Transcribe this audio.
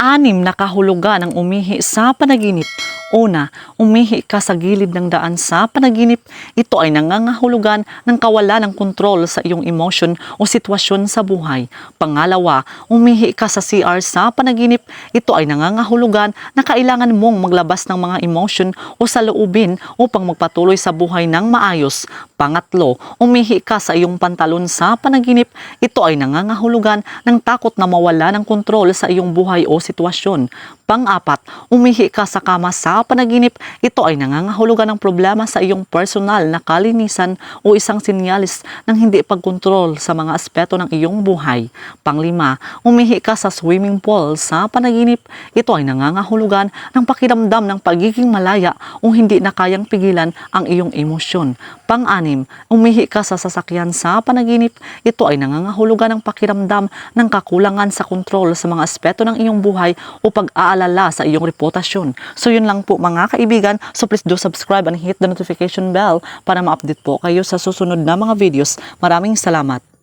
Anim na kahulugan ng umihi sa panaginip. Una, umihi ka sa gilid ng daan sa panaginip. Ito ay nangangahulugan ng kawalan ng kontrol sa iyong emosyon o sitwasyon sa buhay. Pangalawa, umihi ka sa CR sa panaginip. Ito ay nangangahulugan na kailangan mong maglabas ng mga emosyon o saloobin upang magpatuloy sa buhay ng maayos. Pangatlo, umihi ka sa iyong pantalon sa panaginip. Ito ay nangangahulugan ng takot na mawala ng kontrol sa iyong buhay o sitwasyon. Pang-apat, umihi ka sa kama sa panaginip. Ito ay nangangahulugan ng problema sa iyong personal na kalinisan o isang sinyalis ng hindi pagkontrol sa mga aspeto ng iyong buhay. Panglima, umihi ka sa swimming pool sa panaginip. Ito ay nangangahulugan ng pakiramdam ng pagiging malaya o hindi na kayang pigilan ang iyong emosyon. Pang-anim, umihi ka sa sasakyan sa panaginip. Ito ay nangangahulugan ng pakiramdam ng kakulangan sa kontrol sa mga aspeto ng iyong buhay o pag-aalala sa iyong reputasyon. So yun lang po mga kaibigan. So please do subscribe and hit the notification bell para ma-update po kayo sa susunod na mga videos. Maraming salamat.